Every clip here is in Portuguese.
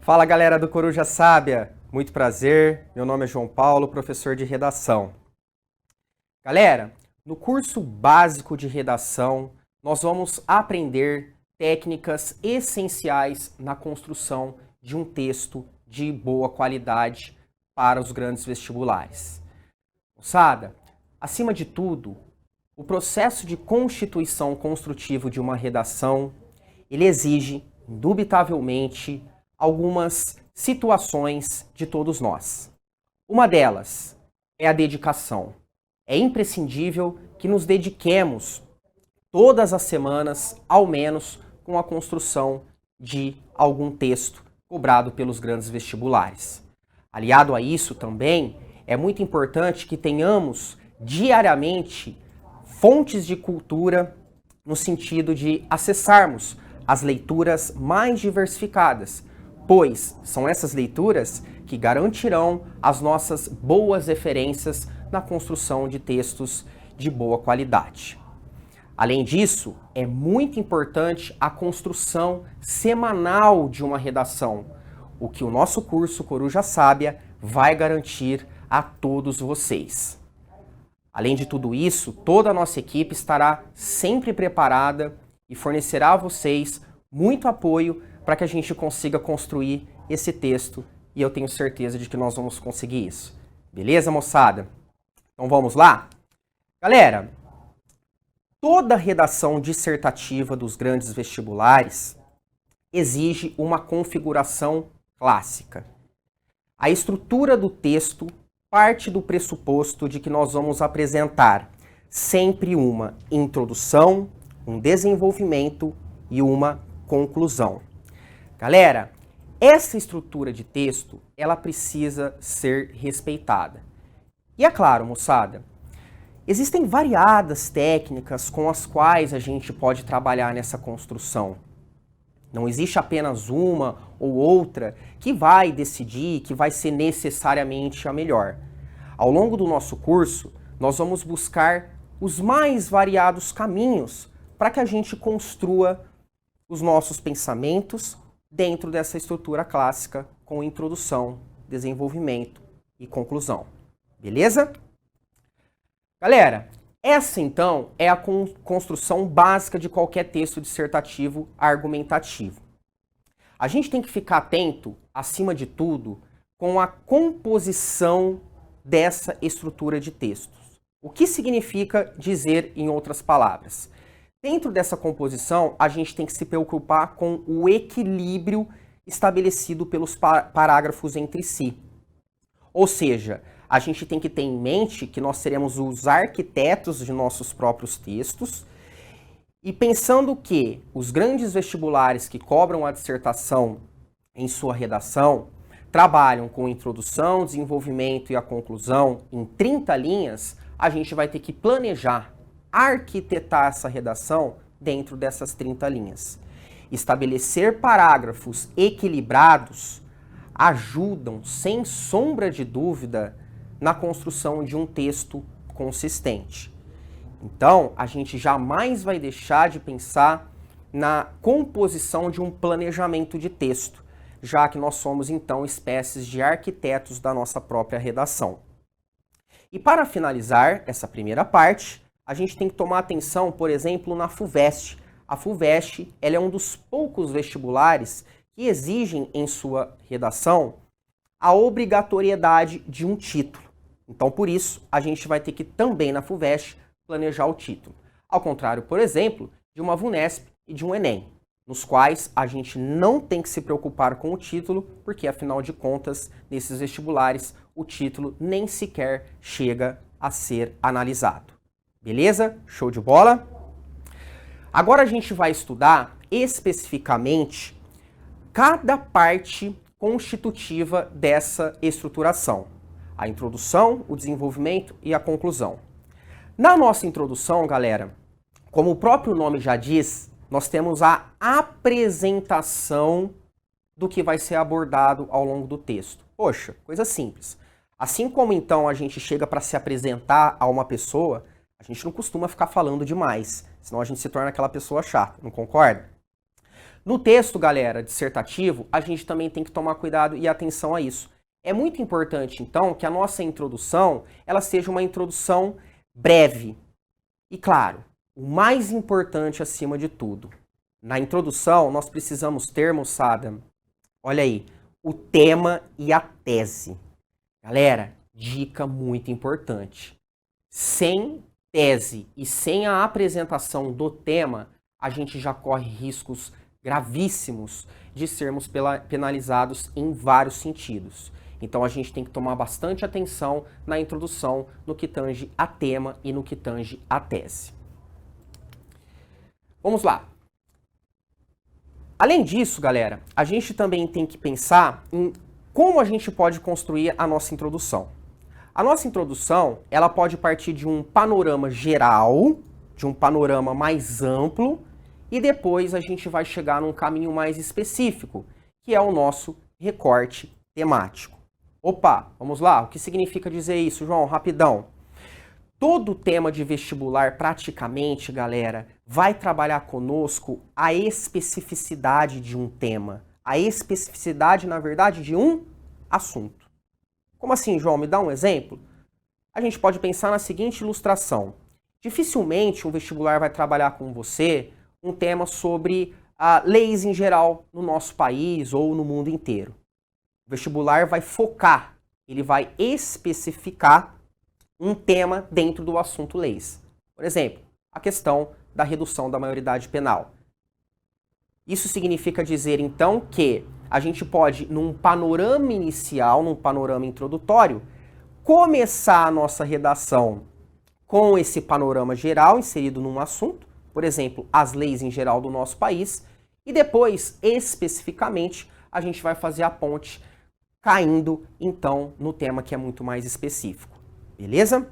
Fala galera do Coruja Sábia, muito prazer, meu nome é João Paulo, professor de redação. Galera, no curso básico de redação, nós vamos aprender técnicas essenciais na construção de um texto de boa qualidade para os grandes vestibulares. Moçada, acima de tudo, o processo de constituição construtivo de uma redação, ele exige, indubitavelmente, algumas situações de todos nós. Uma delas é a dedicação. É imprescindível que nos dediquemos todas as semanas, ao menos, com a construção de algum texto cobrado pelos grandes vestibulares. Aliado a isso também, é muito importante que tenhamos diariamente fontes de cultura no sentido de acessarmos as leituras mais diversificadas, pois são essas leituras que garantirão as nossas boas referências na construção de textos de boa qualidade. Além disso, é muito importante a construção semanal de uma redação, o que o nosso curso Coruja Sábia vai garantir a todos vocês. Além de tudo isso, toda a nossa equipe estará sempre preparada e fornecerá a vocês muito apoio para que a gente consiga construir esse texto, e eu tenho certeza de que nós vamos conseguir isso. Beleza, moçada? Então vamos lá? Galera, toda redação dissertativa dos grandes vestibulares exige uma configuração clássica. A estrutura do texto parte do pressuposto de que nós vamos apresentar sempre uma introdução, um desenvolvimento e uma conclusão. Galera, essa estrutura de texto, ela precisa ser respeitada. E é claro, moçada, existem variadas técnicas com as quais a gente pode trabalhar nessa construção. Não existe apenas uma ou outra que vai decidir, que vai ser necessariamente a melhor. Ao longo do nosso curso, nós vamos buscar os mais variados caminhos para que a gente construa os nossos pensamentos dentro dessa estrutura clássica com introdução, desenvolvimento e conclusão. Beleza? Galera, essa então é a construção básica de qualquer texto dissertativo argumentativo. A gente tem que ficar atento, acima de tudo, com a composição dessa estrutura de textos. O que significa dizer em outras palavras? Dentro dessa composição, a gente tem que se preocupar com o equilíbrio estabelecido pelos parágrafos entre si. Ou seja, a gente tem que ter em mente que nós seremos os arquitetos de nossos próprios textos, e pensando que os grandes vestibulares que cobram a dissertação em sua redação trabalham com introdução, desenvolvimento e a conclusão em 30 linhas, a gente vai ter que planejar, arquitetar essa redação dentro dessas 30 linhas. Estabelecer parágrafos equilibrados ajudam, sem sombra de dúvida, na construção de um texto consistente. Então, a gente jamais vai deixar de pensar na composição de um planejamento de texto, já que nós somos, então, espécies de arquitetos da nossa própria redação. E para finalizar essa primeira parte, a gente tem que tomar atenção, por exemplo, na FUVEST. A FUVEST, ela é um dos poucos vestibulares que exigem em sua redação a obrigatoriedade de um título. Então, por isso, a gente vai ter que também na FUVEST planejar o título. Ao contrário, por exemplo, de uma VUNESP e de um ENEM, nos quais a gente não tem que se preocupar com o título, porque, afinal de contas, nesses vestibulares, o título nem sequer chega a ser analisado. Beleza? Show de bola? Agora a gente vai estudar especificamente cada parte constitutiva dessa estruturação. A introdução, o desenvolvimento e a conclusão. Na nossa introdução, galera, como o próprio nome já diz, nós temos a apresentação do que vai ser abordado ao longo do texto. Poxa, coisa simples. Assim como então a gente chega para se apresentar a uma pessoa, a gente não costuma ficar falando demais, senão a gente se torna aquela pessoa chata, não concorda? No texto, galera, dissertativo, a gente também tem que tomar cuidado e atenção a isso. É muito importante, então, que a nossa introdução, ela seja uma introdução breve. E claro, o mais importante acima de tudo, na introdução nós precisamos ter, moçada, olha aí, o tema e a tese. Galera, dica muito importante. Sem tese e sem a apresentação do tema, a gente já corre riscos gravíssimos de sermos penalizados em vários sentidos. Então a gente tem que tomar bastante atenção na introdução, no que tange a tema e no que tange a tese. Vamos lá. Além disso, galera, a gente também tem que pensar em como a gente pode construir a nossa introdução. A nossa introdução, ela pode partir de um panorama geral, de um panorama mais amplo, e depois a gente vai chegar num caminho mais específico, que é o nosso recorte temático. Opa, vamos lá? O que significa dizer isso, João? Rapidão. Todo tema de vestibular, praticamente, galera, vai trabalhar conosco a especificidade de um tema. A especificidade, na verdade, de um assunto. Como assim, João? Me dá um exemplo? A gente pode pensar na seguinte ilustração. Dificilmente um vestibular vai trabalhar com você um tema sobre leis em geral no nosso país ou no mundo inteiro. O vestibular vai focar, ele vai especificar um tema dentro do assunto leis. Por exemplo, a questão da redução da maioridade penal. Isso significa dizer, então, que a gente pode, num panorama inicial, num panorama introdutório, começar a nossa redação com esse panorama geral inserido num assunto, por exemplo, as leis em geral do nosso país, e depois, especificamente, a gente vai fazer a ponte caindo, então, no tema que é muito mais específico. Beleza?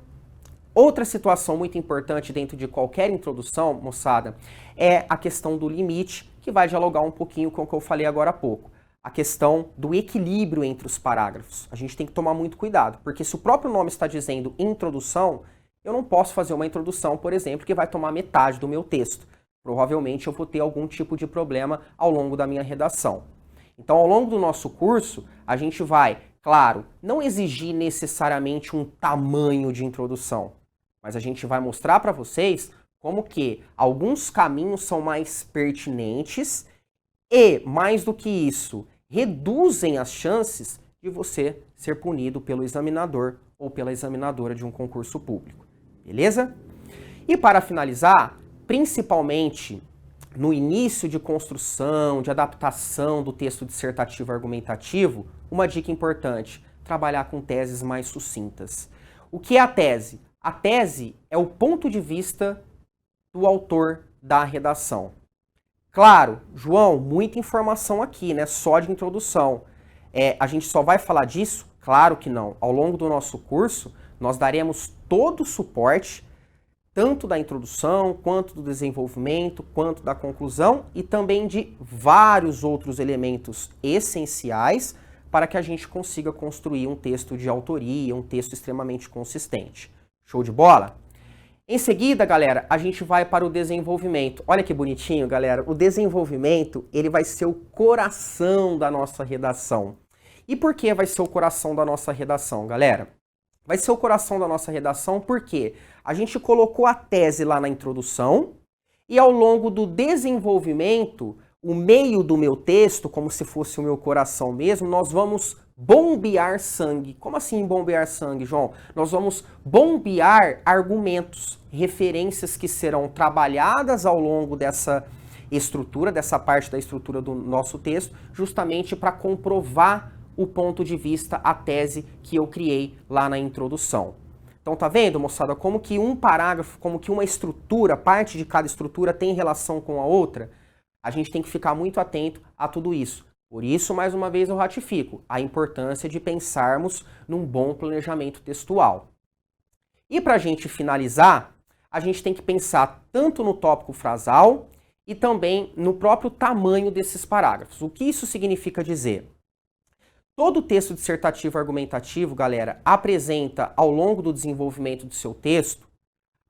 Outra situação muito importante dentro de qualquer introdução, moçada, é a questão do limite, que vai dialogar um pouquinho com o que eu falei agora há pouco. A questão do equilíbrio entre os parágrafos. A gente tem que tomar muito cuidado, porque se o próprio nome está dizendo introdução, eu não posso fazer uma introdução, por exemplo, que vai tomar metade do meu texto. Provavelmente eu vou ter algum tipo de problema ao longo da minha redação. Então, ao longo do nosso curso, a gente vai, claro, não exigir necessariamente um tamanho de introdução, mas a gente vai mostrar para vocês como que alguns caminhos são mais pertinentes e, mais do que isso, reduzem as chances de você ser punido pelo examinador ou pela examinadora de um concurso público. Beleza? E para finalizar, principalmente no início de construção, de adaptação do texto dissertativo argumentativo, uma dica importante, trabalhar com teses mais sucintas. O que é a tese? A tese é o ponto de vista do autor da redação. Claro, João, muita informação aqui, né? Só de introdução. A gente só vai falar disso? Claro que não. Ao longo do nosso curso, nós daremos todo o suporte, tanto da introdução, quanto do desenvolvimento, quanto da conclusão e também de vários outros elementos essenciais para que a gente consiga construir um texto de autoria, um texto extremamente consistente. Show de bola? Em seguida, galera, a gente vai para o desenvolvimento. Olha que bonitinho, galera. O desenvolvimento, ele vai ser o coração da nossa redação. E por que vai ser o coração da nossa redação, galera? Vai ser o coração da nossa redação porque a gente colocou a tese lá na introdução e ao longo do desenvolvimento, o meio do meu texto, como se fosse o meu coração mesmo, nós vamos bombear sangue. Como assim bombear sangue, João? Nós vamos bombear argumentos, referências que serão trabalhadas ao longo dessa estrutura, dessa parte da estrutura do nosso texto, justamente para comprovar o ponto de vista, a tese que eu criei lá na introdução. Então tá vendo, moçada, como que um parágrafo, como que uma estrutura, parte de cada estrutura tem relação com a outra? A gente tem que ficar muito atento a tudo isso. Por isso, mais uma vez, eu ratifico a importância de pensarmos num bom planejamento textual. E para a gente finalizar, a gente tem que pensar tanto no tópico frasal e também no próprio tamanho desses parágrafos. O que isso significa dizer? Todo texto dissertativo argumentativo, galera, apresenta ao longo do desenvolvimento do seu texto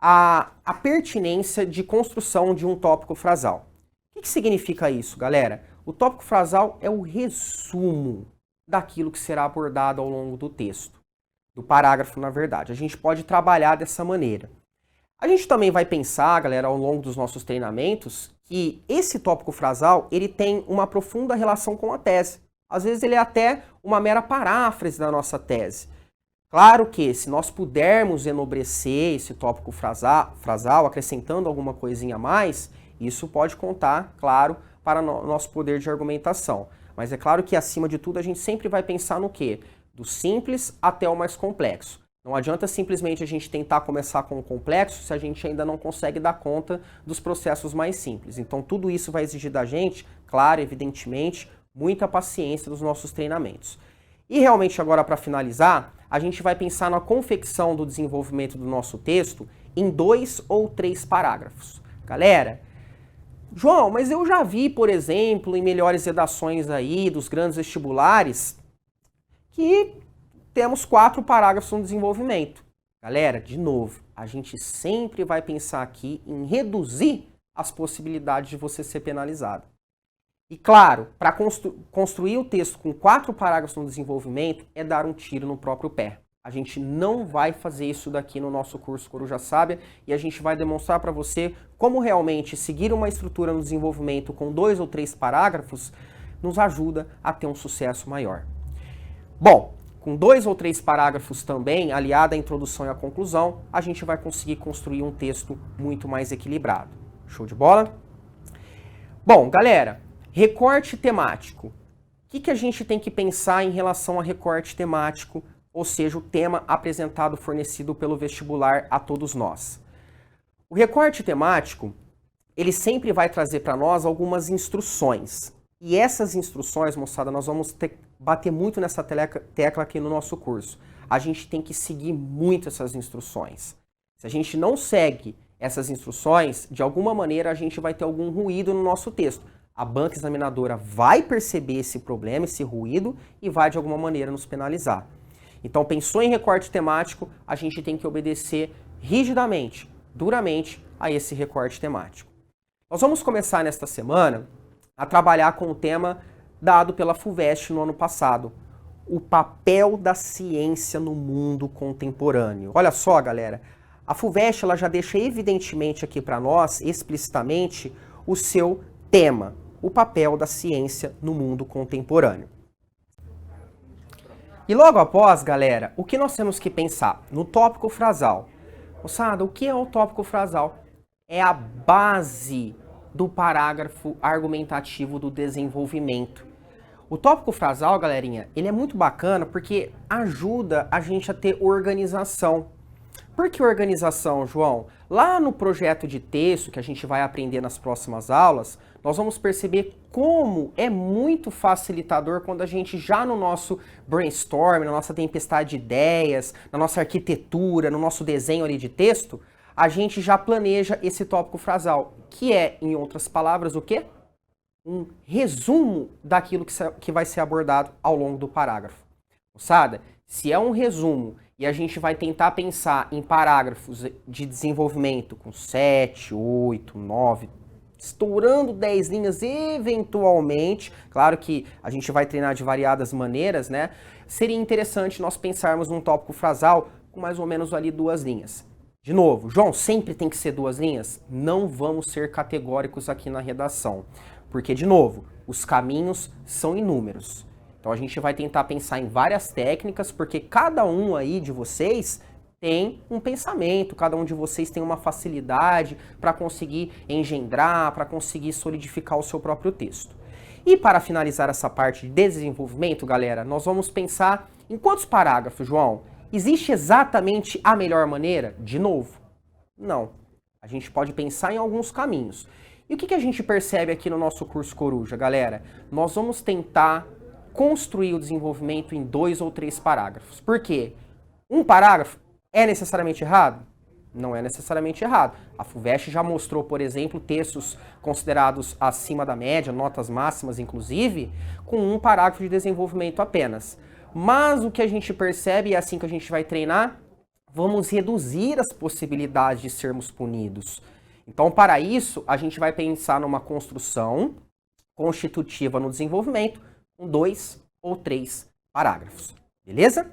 a pertinência de construção de um tópico frasal. O que significa isso, galera? O tópico frasal é o resumo daquilo que será abordado ao longo do texto, do parágrafo, na verdade. A gente pode trabalhar dessa maneira. A gente também vai pensar, galera, ao longo dos nossos treinamentos, que esse tópico frasal, ele tem uma profunda relação com a tese. Às vezes ele é até uma mera paráfrase da nossa tese. Claro que, se nós pudermos enobrecer esse tópico frasal, acrescentando alguma coisinha a mais, isso pode contar, claro, para o nosso poder de argumentação. Mas é claro que, acima de tudo, a gente sempre vai pensar no quê? Do simples até o mais complexo. Não adianta simplesmente a gente tentar começar com o complexo se a gente ainda não consegue dar conta dos processos mais simples. Então, tudo isso vai exigir da gente, claro, evidentemente, muita paciência dos nossos treinamentos. E realmente agora, para finalizar, a gente vai pensar na confecção do desenvolvimento do nosso texto em 2 ou 3 parágrafos. Galera, João, mas eu já vi, por exemplo, em melhores redações aí dos grandes vestibulares, que temos 4 parágrafos no desenvolvimento. Galera, de novo, a gente sempre vai pensar aqui em reduzir as possibilidades de você ser penalizado. E claro, para construir o texto com 4 parágrafos no desenvolvimento é dar um tiro no próprio pé. A gente não vai fazer isso daqui no nosso curso Coruja Sábia e a gente vai demonstrar para você como realmente seguir uma estrutura no desenvolvimento com 2 ou 3 parágrafos nos ajuda a ter um sucesso maior. Bom, com 2 ou 3 parágrafos também, aliado à introdução e à conclusão, a gente vai conseguir construir um texto muito mais equilibrado. Show de bola? Bom, galera, recorte temático. O que a gente tem que pensar em relação a recorte temático, ou seja, o tema apresentado, fornecido pelo vestibular a todos nós? O recorte temático, ele sempre vai trazer para nós algumas instruções. E essas instruções, moçada, nós vamos bater muito nessa tecla aqui no nosso curso. A gente tem que seguir muito essas instruções. Se a gente não segue essas instruções, de alguma maneira a gente vai ter algum ruído no nosso texto. A banca examinadora vai perceber esse problema, esse ruído, e vai de alguma maneira nos penalizar. Então, pensou em recorte temático, a gente tem que obedecer rigidamente, duramente, a esse recorte temático. Nós vamos começar nesta semana a trabalhar com o tema dado pela FUVEST no ano passado, o papel da ciência no mundo contemporâneo. Olha só, galera, a FUVEST ela já deixa evidentemente aqui para nós, explicitamente, o seu tema, o papel da ciência no mundo contemporâneo. E logo após, galera, o que nós temos que pensar? No tópico frasal. Moçada, o que é o tópico frasal? É a base do parágrafo argumentativo do desenvolvimento. O tópico frasal, galerinha, ele é muito bacana porque ajuda a gente a ter organização. Por que organização, João? Lá no projeto de texto, que a gente vai aprender nas próximas aulas, nós vamos perceber como é muito facilitador quando a gente já no nosso brainstorm, na nossa tempestade de ideias, na nossa arquitetura, no nosso desenho ali de texto, a gente já planeja esse tópico frasal, que é, em outras palavras, o quê? Um resumo daquilo que vai ser abordado ao longo do parágrafo. Moçada, se é um resumo e a gente vai tentar pensar em parágrafos de desenvolvimento com 7, 8, 9, estourando 10 linhas eventualmente, claro que a gente vai treinar de variadas maneiras, né? Seria interessante nós pensarmos num tópico frasal com mais ou menos ali 2 linhas. De novo, João, sempre tem que ser 2 linhas? Não vamos ser categóricos aqui na redação, porque, de novo, os caminhos são inúmeros. Então a gente vai tentar pensar em várias técnicas, porque cada um aí de vocês tem um pensamento, cada um de vocês tem uma facilidade para conseguir engendrar, para conseguir solidificar o seu próprio texto. E para finalizar essa parte de desenvolvimento, galera, nós vamos pensar em quantos parágrafos, João? Existe exatamente a melhor maneira? De novo, não. A gente pode pensar em alguns caminhos. E o que a gente percebe aqui no nosso curso Coruja, galera? Nós vamos tentar construir o desenvolvimento em 2 ou 3 parágrafos. Por quê? Um parágrafo é necessariamente errado? Não é necessariamente errado. A FUVEST já mostrou, por exemplo, textos considerados acima da média, notas máximas inclusive, com um parágrafo de desenvolvimento apenas. Mas o que a gente percebe, e é assim que a gente vai treinar, vamos reduzir as possibilidades de sermos punidos. Então, para isso, a gente vai pensar numa construção constitutiva no desenvolvimento com 2 ou 3 parágrafos. Beleza?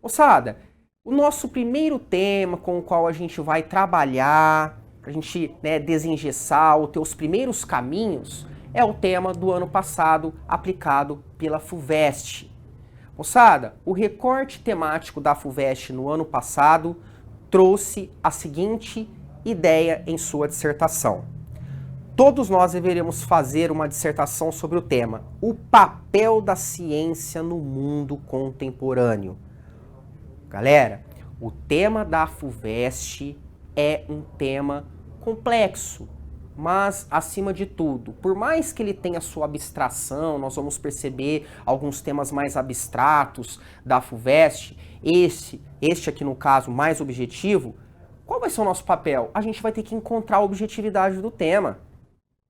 Moçada, o nosso primeiro tema com o qual a gente vai trabalhar, para a gente desengessar os teus primeiros caminhos, é o tema do ano passado aplicado pela FUVEST. Moçada, o recorte temático da FUVEST no ano passado trouxe a seguinte ideia em sua dissertação. Todos nós deveríamos fazer uma dissertação sobre o tema: o papel da ciência no mundo contemporâneo. Galera, o tema da FUVEST é um tema complexo, mas, acima de tudo, por mais que ele tenha sua abstração, nós vamos perceber alguns temas mais abstratos da FUVEST, este aqui no caso mais objetivo, qual vai ser o nosso papel? A gente vai ter que encontrar a objetividade do tema.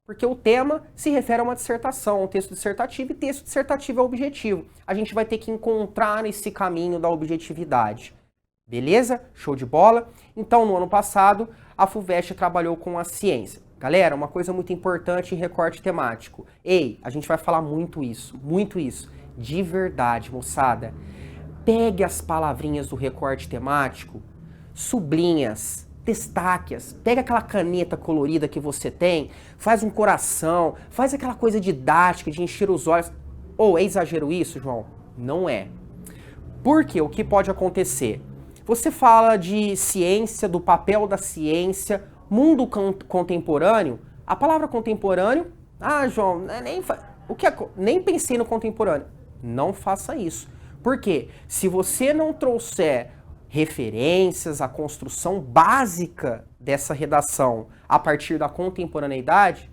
Porque o tema se refere a uma dissertação, um texto dissertativo, e texto dissertativo é objetivo. A gente vai ter que encontrar esse caminho da objetividade. Beleza? Show de bola? Então, no ano passado, a FUVEST trabalhou com a ciência. Galera, uma coisa muito importante em recorte temático. Ei, a gente vai falar muito isso, de verdade, moçada. Pegue as palavrinhas do recorte temático, sublinhas, destaque-as, pega aquela caneta colorida que você tem, faz um coração, faz aquela coisa didática de encher os olhos. É exagero isso, João? Não é. Porque o que pode acontecer? Você fala de ciência, do papel da ciência, mundo contemporâneo. A palavra contemporâneo, João, nem pensei no contemporâneo. Não faça isso. Por quê? Se você não trouxer referências, a construção básica dessa redação a partir da contemporaneidade,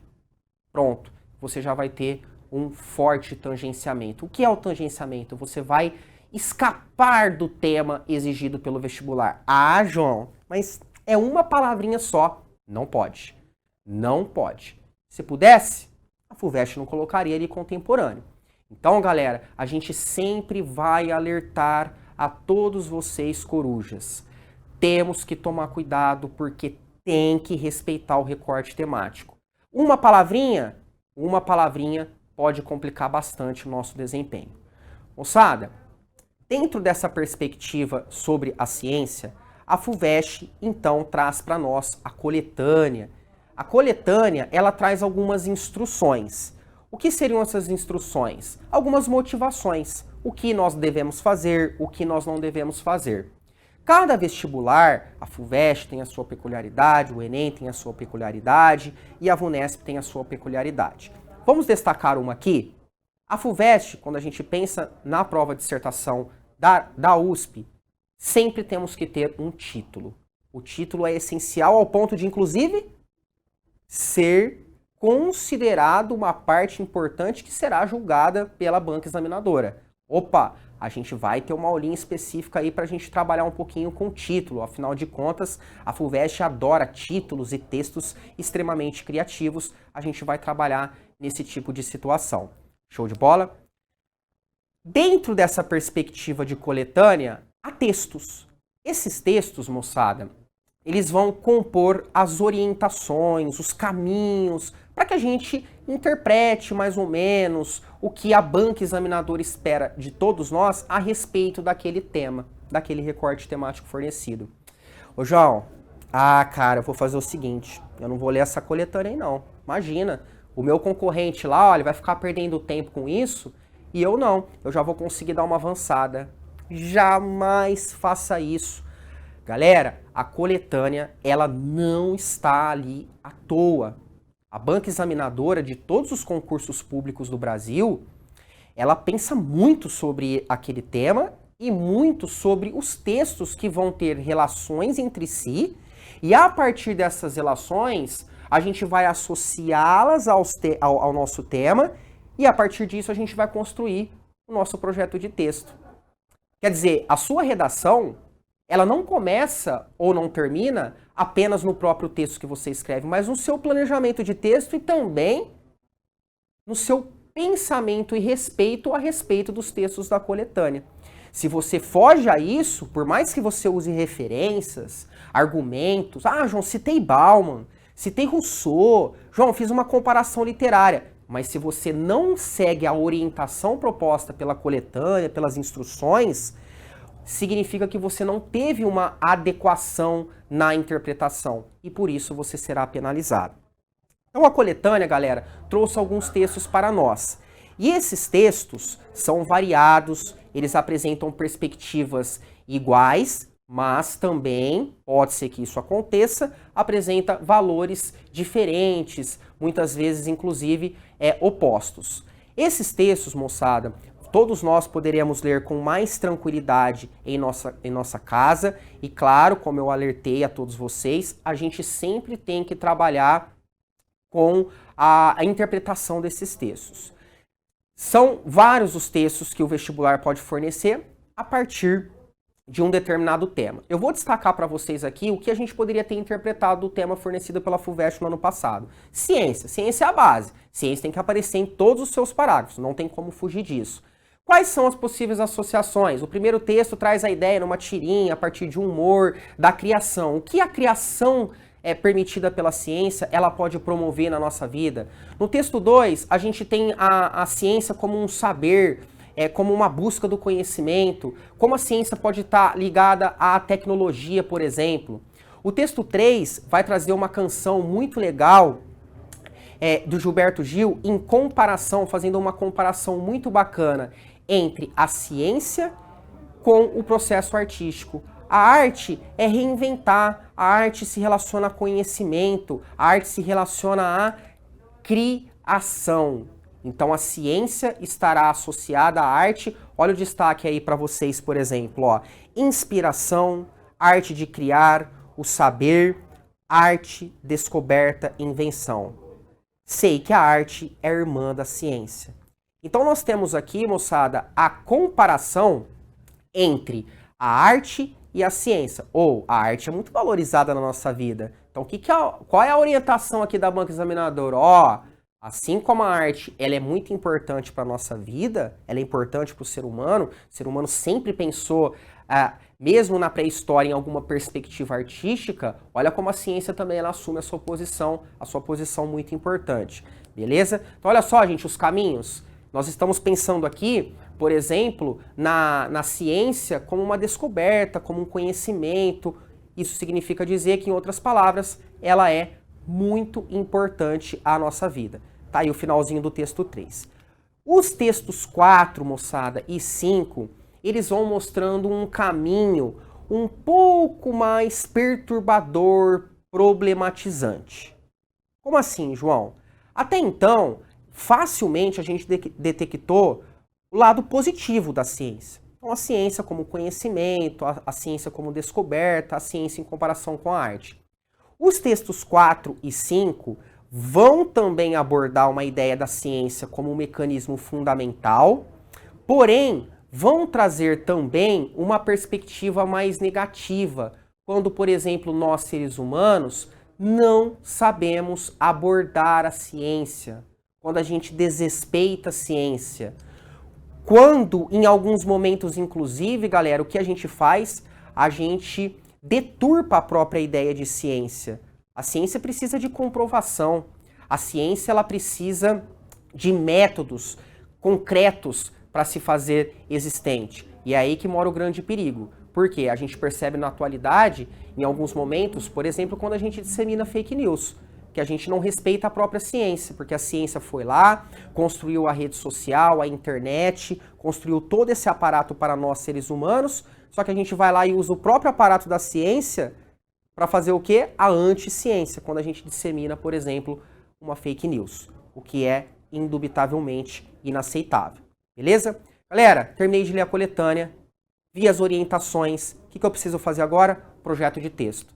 pronto, você já vai ter um forte tangenciamento. O que é o tangenciamento? Você vai escapar do tema exigido pelo vestibular. João, mas é uma palavrinha só. Não pode. Não pode. Se pudesse, a FUVEST não colocaria ali contemporâneo. Então, galera, a gente sempre vai alertar a todos vocês, corujas. Temos que tomar cuidado porque tem que respeitar o recorte temático. Uma palavrinha pode complicar bastante o nosso desempenho. Moçada, dentro dessa perspectiva sobre a ciência, a FUVEST, então, traz para nós a coletânea. A coletânea, ela traz algumas instruções. O que seriam essas instruções? Algumas motivações. O que nós devemos fazer, o que nós não devemos fazer. Cada vestibular, a FUVEST tem a sua peculiaridade, o Enem tem a sua peculiaridade e a VUNESP tem a sua peculiaridade. Vamos destacar uma aqui? A FUVEST, quando a gente pensa na prova de dissertação da USP, sempre temos que ter um título. O título é essencial ao ponto de, inclusive, ser considerado uma parte importante que será julgada pela banca examinadora. A gente vai ter uma aulinha específica aí para a gente trabalhar um pouquinho com título. Afinal de contas, a FUVEST adora títulos e textos extremamente criativos. A gente vai trabalhar nesse tipo de situação. Show de bola? Dentro dessa perspectiva de coletânea, há textos. Esses textos, moçada, eles vão compor as orientações, os caminhos, para que a gente interprete mais ou menos o que a banca examinadora espera de todos nós a respeito daquele tema, daquele recorte temático fornecido. João, cara, eu vou fazer o seguinte, eu não vou ler essa coletânea aí não. Imagina, o meu concorrente lá, olha, vai ficar perdendo tempo com isso, e eu não, eu já vou conseguir dar uma avançada. Jamais faça isso. Galera, a coletânea, ela não está ali à toa. A banca examinadora de todos os concursos públicos do Brasil, ela pensa muito sobre aquele tema e muito sobre os textos que vão ter relações entre si, e a partir dessas relações, a gente vai associá-las ao nosso tema, e a partir disso a gente vai construir o nosso projeto de texto. Quer dizer, a sua redação, ela não começa ou não termina apenas no próprio texto que você escreve, mas no seu planejamento de texto e também no seu pensamento e respeito a respeito dos textos da coletânea. Se você foge a isso, por mais que você use referências, argumentos, João, citei Bauman, Citei Rousseau. João, fiz uma comparação literária. Mas se você não segue a orientação proposta pela coletânea, pelas instruções, significa que você não teve uma adequação na interpretação e por isso você será penalizado. Então a coletânea, galera, trouxe alguns textos para nós. E esses textos são variados, eles apresentam perspectivas iguais, mas também, pode ser que isso aconteça, apresenta valores diferentes, muitas vezes, inclusive, opostos. Esses textos, moçada, todos nós poderemos ler com mais tranquilidade em nossa casa. E claro, como eu alertei a todos vocês, a gente sempre tem que trabalhar com a interpretação desses textos. São vários os textos que o vestibular pode fornecer a partir de um determinado tema. Eu vou destacar para vocês aqui o que a gente poderia ter interpretado do tema fornecido pela FUVEST no ano passado. Ciência. Ciência é a base. Ciência tem que aparecer em todos os seus parágrafos, não tem como fugir disso. Quais são as possíveis associações? O primeiro texto traz a ideia numa tirinha, a partir de um humor, da criação. O que a criação permitida pela ciência, ela pode promover na nossa vida? No texto 2, a gente tem a ciência como um saber, como uma busca do conhecimento, como a ciência pode estar ligada à tecnologia, por exemplo. O texto 3 vai trazer uma canção muito legal do Gilberto Gil, em comparação, fazendo uma comparação muito bacana entre a ciência com o processo artístico. A arte é reinventar, a arte se relaciona a conhecimento, a arte se relaciona a criação. Então a ciência estará associada à arte. Olha o destaque aí para vocês, por exemplo, ó. Inspiração, arte de criar, o saber, arte, descoberta, invenção. Sei que a arte é irmã da ciência. Então nós temos aqui, moçada, a comparação entre a arte e a ciência. Ou a arte é muito valorizada na nossa vida. Então qual é a orientação aqui da banca examinadora? Ó, assim como a arte ela é muito importante para a nossa vida, ela é importante para o ser humano sempre pensou, mesmo na pré-história, em alguma perspectiva artística, olha como a ciência também ela assume a sua posição muito importante. Beleza? Então olha só, gente, os caminhos. Nós estamos pensando aqui, por exemplo, na ciência como uma descoberta, como um conhecimento. Isso significa dizer que, em outras palavras, ela é muito importante à nossa vida. Tá aí o finalzinho do texto 3. Os textos 4, moçada, e 5, eles vão mostrando um caminho um pouco mais perturbador, problematizante. Como assim, João? Até então, facilmente a gente detectou o lado positivo da ciência. Então, a ciência como conhecimento, a ciência como descoberta, a ciência em comparação com a arte. Os textos 4 e 5 vão também abordar uma ideia da ciência como um mecanismo fundamental, porém, vão trazer também uma perspectiva mais negativa, quando, por exemplo, nós, seres humanos, não sabemos abordar a ciência, quando a gente desrespeita a ciência. Quando, em alguns momentos, inclusive, galera, o que a gente faz? A gente deturpa a própria ideia de ciência. A ciência precisa de comprovação. A ciência ela precisa de métodos concretos para se fazer existente. E é aí que mora o grande perigo. Porque a gente percebe na atualidade, em alguns momentos, por exemplo, quando a gente dissemina fake news, que a gente não respeita a própria ciência, porque a ciência foi lá, construiu a rede social, a internet, construiu todo esse aparato para nós seres humanos, só que a gente vai lá e usa o próprio aparato da ciência para fazer o quê? A anti-ciência, quando a gente dissemina, por exemplo, uma fake news, o que é indubitavelmente inaceitável. Beleza? Galera, terminei de ler a coletânea, vi as orientações. O que eu preciso fazer agora? Projeto de texto.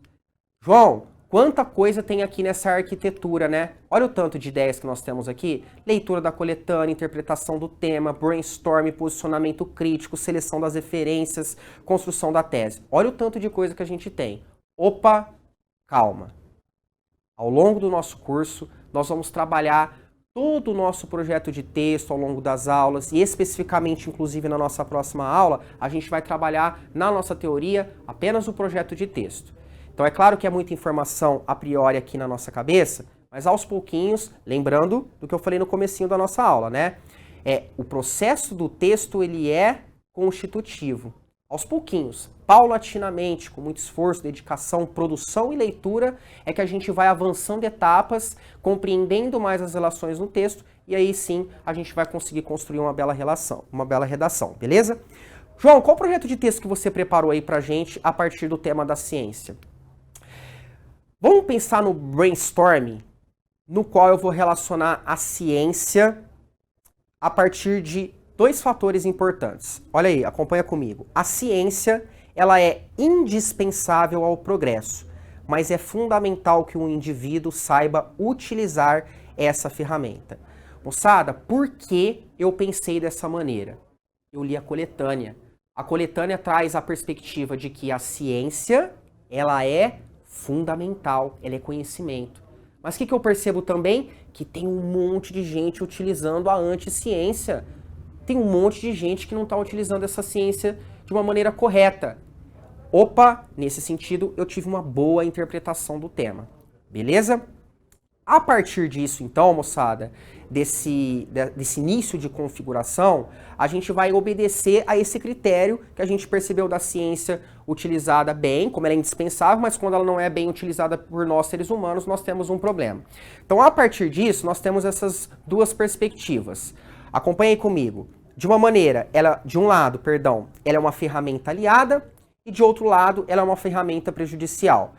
João, quanta coisa tem aqui nessa arquitetura, né? Olha o tanto de ideias que nós temos aqui. Leitura da coletânea, interpretação do tema, brainstorm, posicionamento crítico, seleção das referências, construção da tese. Olha o tanto de coisa que a gente tem. Opa, calma. Ao longo do nosso curso, nós vamos trabalhar todo o nosso projeto de texto ao longo das aulas e especificamente, inclusive na nossa próxima aula, a gente vai trabalhar na nossa teoria apenas o projeto de texto. Então é claro que é muita informação a priori aqui na nossa cabeça, mas aos pouquinhos, lembrando do que eu falei no comecinho da nossa aula, né? O processo do texto, ele é constitutivo. Aos pouquinhos, paulatinamente, com muito esforço, dedicação, produção e leitura, é que a gente vai avançando etapas, compreendendo mais as relações no texto, e aí sim a gente vai conseguir construir uma bela relação, uma bela redação, beleza? João, qual projeto de texto que você preparou aí pra gente a partir do tema da ciência? Vamos pensar no brainstorming, no qual eu vou relacionar a ciência a partir de dois fatores importantes. Olha aí, acompanha comigo. A ciência, ela é indispensável ao progresso, mas é fundamental que um indivíduo saiba utilizar essa ferramenta. Moçada, por que eu pensei dessa maneira? Eu li a coletânea. A coletânea traz a perspectiva de que a ciência, ela é fundamental, ela é conhecimento. Mas o que eu percebo também? Que tem um monte de gente utilizando a anticiência. Tem um monte de gente que não está utilizando essa ciência de uma maneira correta. Opa, nesse sentido, eu tive uma boa interpretação do tema. Beleza? A partir disso, então, moçada, desse início de configuração, a gente vai obedecer a esse critério que a gente percebeu da ciência utilizada bem, como ela é indispensável, mas quando ela não é bem utilizada por nós, seres humanos, nós temos um problema. Então, a partir disso, nós temos essas duas perspectivas. Acompanhe comigo. De uma maneira, de um lado, ela é uma ferramenta aliada e de outro lado, ela é uma ferramenta prejudicial.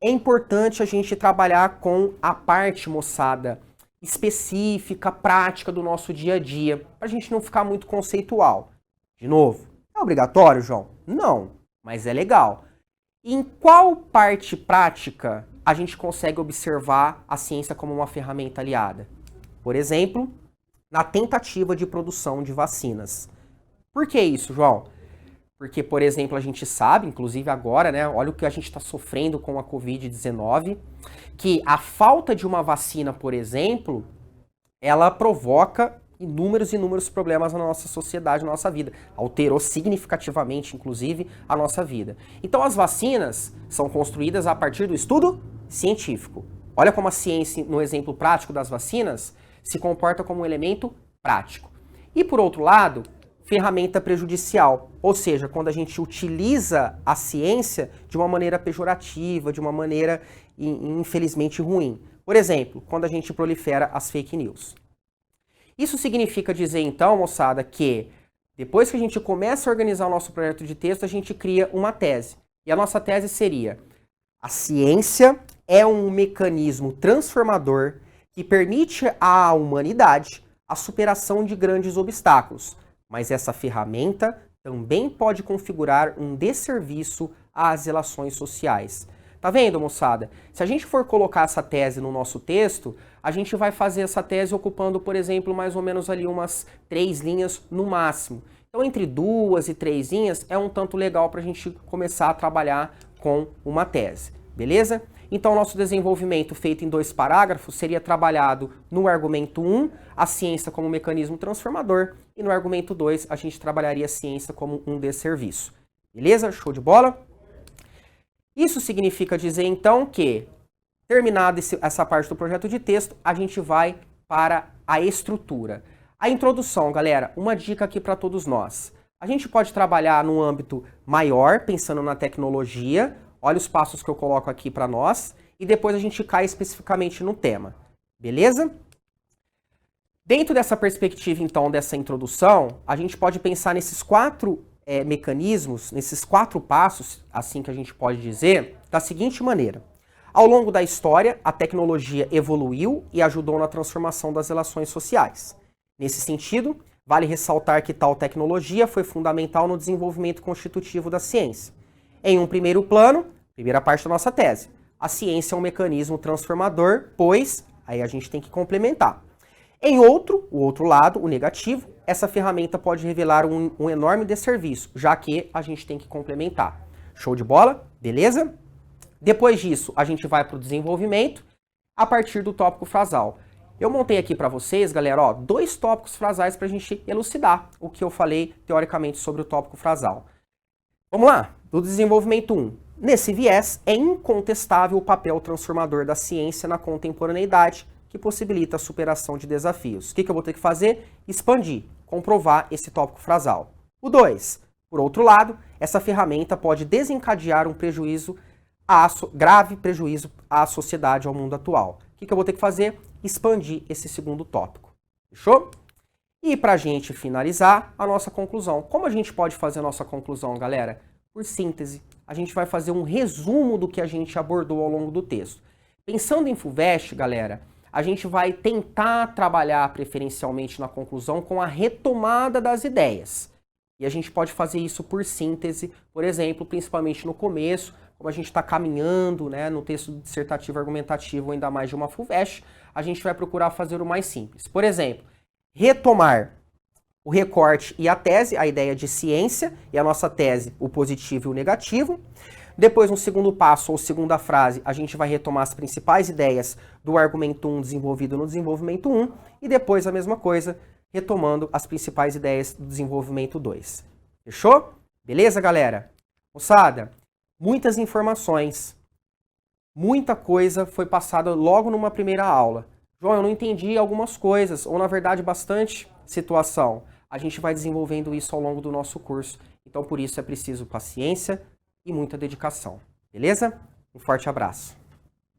É importante a gente trabalhar com a parte, moçada, específica, prática do nosso dia a dia, para a gente não ficar muito conceitual. De novo, é obrigatório, João? Não, mas é legal. Em qual parte prática a gente consegue observar a ciência como uma ferramenta aliada? Por exemplo, na tentativa de produção de vacinas. Por que isso, João? Porque, por exemplo, a gente sabe, inclusive agora, né, olha o que a gente está sofrendo com a Covid-19, que a falta de uma vacina, por exemplo, ela provoca inúmeros e inúmeros problemas na nossa sociedade, na nossa vida. Alterou significativamente, inclusive, a nossa vida. Então, as vacinas são construídas a partir do estudo científico. Olha como a ciência, no exemplo prático das vacinas, se comporta como um elemento prático. E, por outro lado, ferramenta prejudicial, ou seja, quando a gente utiliza a ciência de uma maneira pejorativa, de uma maneira, infelizmente, ruim. Por exemplo, quando a gente prolifera as fake news. Isso significa dizer, então, moçada, que depois que a gente começa a organizar o nosso projeto de texto, a gente cria uma tese. E a nossa tese seria: a ciência é um mecanismo transformador que permite à humanidade a superação de grandes obstáculos. Mas essa ferramenta também pode configurar um desserviço às relações sociais. Tá vendo, moçada? Se a gente for colocar essa tese no nosso texto, a gente vai fazer essa tese ocupando, por exemplo, mais ou menos ali umas 3 linhas no máximo. Então, entre 2 e 3 linhas é um tanto legal para a gente começar a trabalhar com uma tese, beleza? Então, o nosso desenvolvimento feito em 2 parágrafos seria trabalhado no argumento 1, a ciência como mecanismo transformador, e no argumento 2, a gente trabalharia a ciência como um desserviço. Beleza? Show de bola? Isso significa dizer, então, que, terminada essa parte do projeto de texto, a gente vai para a estrutura. A introdução, galera, uma dica aqui para todos nós. A gente pode trabalhar num âmbito maior, pensando na tecnologia. Olha os passos que eu coloco aqui para nós. E depois a gente cai especificamente no tema. Beleza? Dentro dessa perspectiva, então, dessa introdução, a gente pode pensar nesses 4 mecanismos, nesses 4 passos, assim que a gente pode dizer, da seguinte maneira. Ao longo da história, a tecnologia evoluiu e ajudou na transformação das relações sociais. Nesse sentido, vale ressaltar que tal tecnologia foi fundamental no desenvolvimento constitutivo da ciência. Em um primeiro plano, primeira parte da nossa tese, a ciência é um mecanismo transformador, pois, aí a gente tem que complementar. Em o outro lado, o negativo, essa ferramenta pode revelar um enorme desserviço, já que a gente tem que complementar. Show de bola? Beleza? Depois disso, a gente vai para o desenvolvimento a partir do tópico frasal. Eu montei aqui para vocês, galera, 2 tópicos frasais para a gente elucidar o que eu falei teoricamente sobre o tópico frasal. Vamos lá, do desenvolvimento 1. nesse viés, é incontestável o papel transformador da ciência na contemporaneidade, que possibilita a superação de desafios. O que eu vou ter que fazer? Expandir, comprovar esse tópico frasal. O 2. Por outro lado, essa ferramenta pode desencadear um grave prejuízo à sociedade, ao mundo atual. O que eu vou ter que fazer? Expandir esse segundo tópico. Fechou? E para a gente finalizar, a nossa conclusão. Como a gente pode fazer a nossa conclusão, galera? Por síntese. A gente vai fazer um resumo do que a gente abordou ao longo do texto. Pensando em FUVEST, galera, a gente vai tentar trabalhar preferencialmente na conclusão com a retomada das ideias. E a gente pode fazer isso por síntese, por exemplo, principalmente no começo, como a gente está caminhando, né, no texto dissertativo argumentativo, ainda mais de uma FUVEST, a gente vai procurar fazer o mais simples. Por exemplo, retomar o recorte e a tese, a ideia de ciência, e a nossa tese, o positivo e o negativo. Depois, no segundo passo, ou segunda frase, a gente vai retomar as principais ideias do argumento 1 desenvolvido no desenvolvimento 1, e depois a mesma coisa, retomando as principais ideias do desenvolvimento 2. Fechou? Beleza, galera? Moçada, muitas informações, muita coisa foi passada logo numa primeira aula. João, eu não entendi algumas coisas, ou na verdade bastante situação. A gente vai desenvolvendo isso ao longo do nosso curso. Então, por isso é preciso paciência e muita dedicação. Beleza? Um forte abraço.